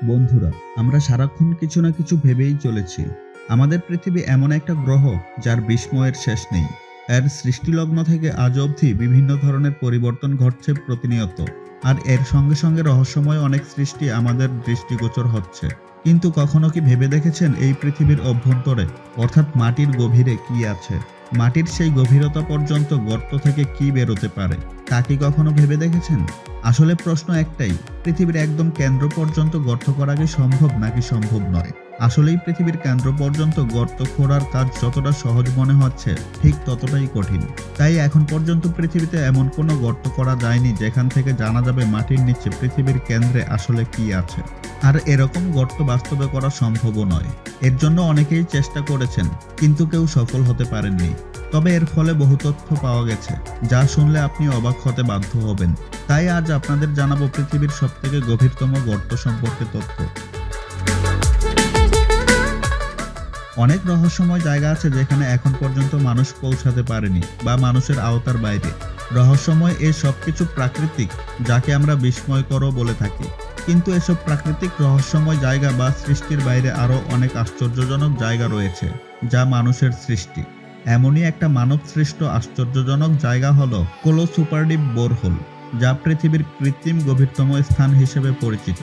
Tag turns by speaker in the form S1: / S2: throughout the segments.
S1: বন্ধুরা, আমরা সারাক্ষণ কিছু না কিছু ভেবেই চলেছি। আমাদের পৃথিবী এমন একটা গ্রহ যার বিস্ময়ের শেষ নেই। এর সৃষ্টিলগ্ন থেকে আজ অবধি বিভিন্ন ধরনের পরিবর্তন ঘটছে প্রতিনিয়ত। আর এর সঙ্গে সঙ্গে রহস্যময় অনেক সৃষ্টি আমাদের দৃষ্টিগোচর হচ্ছে। কিন্তু কখনো কি ভেবে দেখেছেন এই পৃথিবীর অভ্যন্তরে অর্থাৎ মাটির গভীরে কি আছে? মাটির সেই গভীরতা পর্যন্ত গর্ত থেকে কি বেরোতে পারে তা কি কখনো ভেবে দেখেছেন? আসলে প্রশ্ন একটাই, পৃথিবীর একদম কেন্দ্র পর্যন্ত গর্ত করা কি সম্ভব নাকি সম্ভব নয়? আসলেই পৃথিবীর কেন্দ্র পর্যন্ত গর্ত খোঁড়ার কাজ যতটা সহজ মনে হচ্ছে ঠিক ততটাই কঠিন। তাই এখন পর্যন্ত পৃথিবীতে এমন কোনো গর্ত করা যায়নি যেখান থেকে জানা যাবে মাটির নিচে পৃথিবীর কেন্দ্রে আসলে কি আছে। আর এরকম গর্ত বাস্তবে করা সম্ভবও নয়। এর জন্য অনেকেই চেষ্টা করেছেন, কিন্তু কেউ সফল হতে পারেননি। তবে এর ফলে বহু তথ্য পাওয়া গেছে, যা শুনলে আপনি অবাক হতে বাধ্য হবেন। তাই আজ আপনাদের জানাবো পৃথিবীর সবথেকে গভীরতম গর্ত সম্পর্কে তথ্য। অনেক রহস্যময় জায়গা আছে যেখানে এখন পর্যন্ত মানুষ পৌঁছাতে পারেনি বা মানুষের আওতার বাইরে। রহস্যময় এই সবকিছু প্রাকৃতিক, যাকে আমরা বিস্ময়করও বলে থাকি। কিন্তু এসব প্রাকৃতিক রহস্যময় জায়গা বা সৃষ্টির বাইরে আরও অনেক আশ্চর্যজনক জায়গা রয়েছে, যা মানুষের সৃষ্টি। এমনই একটা মানব সৃষ্ট আশ্চর্যজনক জায়গা হলো কোলো সুপারডিপ বোরহোল, যা পৃথিবীর কৃত্রিম গভীরতম স্থান হিসেবে পরিচিত।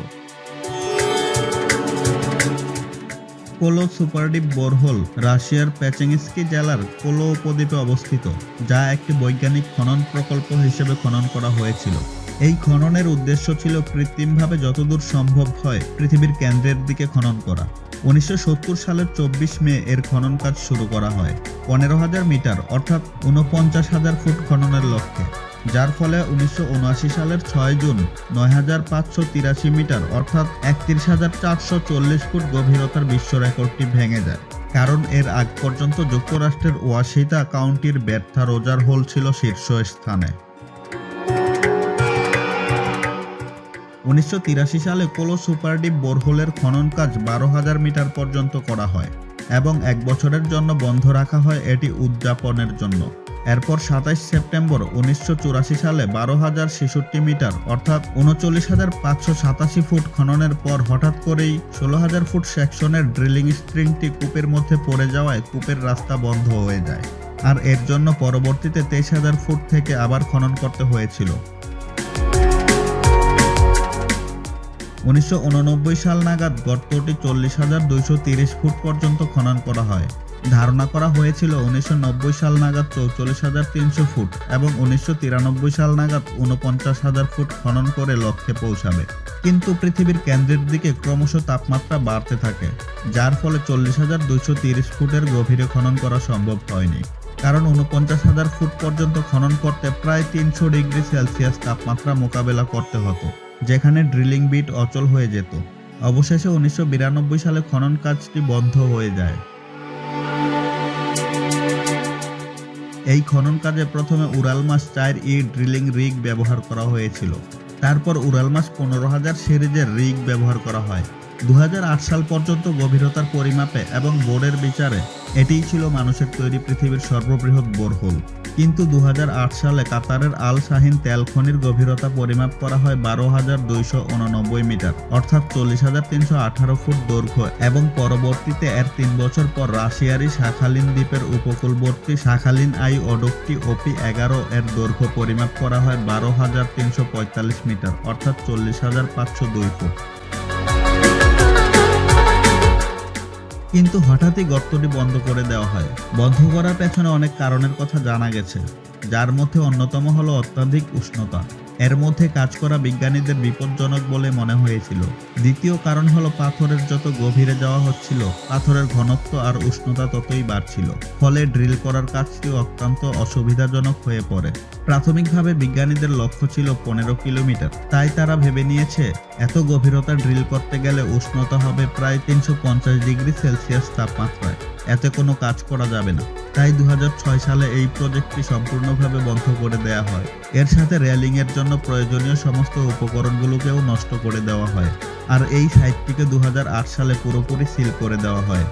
S1: কোলো সুপারডিপ বোরহোল রাশিয়ার পেচেঙ্গিস্কি জেলার কোলো উপদ্বীপে অবস্থিত, যা একটি বৈজ্ঞানিক খনন প্রকল্প হিসেবে খনন করা হয়েছিল। এই খননের উদ্দেশ্য ছিল কৃত্রিমভাবে যতদূর সম্ভব হয় পৃথিবীর কেন্দ্রের দিকে খনন করা। 1970 সালের 24 মে এর খনন কাজ শুরু করা হয় 15,000 মিটার অর্থাৎ 49,000 ফুট খননের লক্ষ্যে, যার ফলে 1979 সালের 6 জুন 9,583 মিটার অর্থাৎ 31,440 ফুট গভীরতার বিশ্ব রেকর্ডটি ভেঙে যায়। কারণ এর আগ পর্যন্ত যুক্তরাষ্ট্রের ওয়াশিটা কাউন্টির ব্যর্থা রোজার হোল ছিল শীর্ষস্থানে। 1983 সালে কোলো সুপারডিপ বোরহোলের খনন কাজ 12,000 মিটার পর্যন্ত করা হয় এবং 1 বছরের জন্য বন্ধ রাখা হয় এটি উদযাপনের জন্য। এরপর 27 সেপ্টেম্বর 1984 সালে 12,066 মিটার অর্থাৎ 39,587 ফুট খননের পর হঠাৎ করেই 16,000 ফুট সেকশনের ড্রিলিং স্ট্রিংটি কূপের মধ্যে পড়ে যাওয়ায় কূপের রাস্তা বন্ধ হয়ে যায়। আর এর জন্য পরবর্তীতে 23,000 ফুট থেকে আবার খনন করতে হয়েছিল। 1989 সাল নাগাদ গর্তটি 40,230 ফুট পর্যন্ত খনন করা হয়। ধারণা করা হয়েছিল 1990 সাল নাগাদ 44,300 ফুট এবং 1993 সাল নাগাদ 49,000 ফুট খনন করে লক্ষ্যে পৌঁছাবে। কিন্তু পৃথিবীর কেন্দ্রের দিকে ক্রমশ তাপমাত্রা বাড়তে থাকে, যার ফলে 40,230 ফুটের গভীরে খনন করা সম্ভব হয়নি। কারণ 49,000 ফুট পর্যন্ত খনন করতে প্রায় 300 ডিগ্রি সেলসিয়াস তাপমাত্রা মোকাবেলা করতে হতো, যেখানে ড্রিলিং বিট অচল হয়ে যেত। অবশেষে 1992 সালে খনন কাজটি বন্ধ হয়ে যায়। এই খনন কাজে প্রথমে উরালমাস 4E ড্রিলিং রিগ ব্যবহার করা হয়েছিল। তারপর উরালমাস 15,000 সিরিজের রিগ ব্যবহার করা হয়। 2008 সাল পর্যন্ত গভীরতার পরিমাপে এবং বোর্ডের বিচারে এটিই ছিল মানুষের তৈরি পৃথিবীর সর্ববৃহৎ বোরহোল। কিন্তু 2008 সালে কাতারের আল শাহিন তেল খনির গভীরতা পরিমাপ করা হয় 12,289 মিটার অর্থাৎ 40,318 ফুট দৈর্ঘ্য এবং পরবর্তীতে এর 3 বছর পর রাশিয়ারই শাখালিন দ্বীপের উপকূলবর্তী শাখালিন আই অডুক্টি OP-11 এর দৈর্ঘ্য পরিমাপ করা হয় 12,345 মিটার অর্থাৎ 40,502 ফুট। কিন্তু হঠাৎই গর্তটি বন্ধ করে দেওয়া হয়। বন্ধ করার পেছনে অনেক কারণের কথা জানা গেছে, যার মধ্যে অন্যতম হলো অত্যাধিক উষ্ণতা। এর মধ্যে কাজ করা বিজ্ঞানীদের বিপজ্জনক বলে মনে হয়েছিল। দ্বিতীয় কারণ হলো পাথরের যত গভীরে যাওয়া হচ্ছিল পাথরের ঘনত্ব আর উষ্ণতা ততই বাড়ছিল, ফলে ড্রিল করার কাজটি অত্যন্ত অসুবিধাজনক হয়ে পড়ে। প্রাথমিকভাবে বিজ্ঞানীদের লক্ষ্য ছিল 15 কিলোমিটার, তাই তারা ভেবে নিয়েছে এত গভীরতা ড্রিল করতে গেলে উষ্ণতা হবে প্রায় 350 ডিগ্রি সেলসিয়াস তাপমাত্রায়। এতে কোনো কাজ করা যাবে না। তাই 2006 সালে এই প্রজেক্টটি সম্পূর্ণভাবে বন্ধ করে দেওয়া হয়। এর সাথে রেলিং এর জন্য প্রয়োজনীয় সমস্ত উপকরণগুলোকেও নষ্ট করে দেওয়া হয়। আর এই সাইটটিকে 2008 সালে পুরোপুরি সিল করে দেওয়া হয়।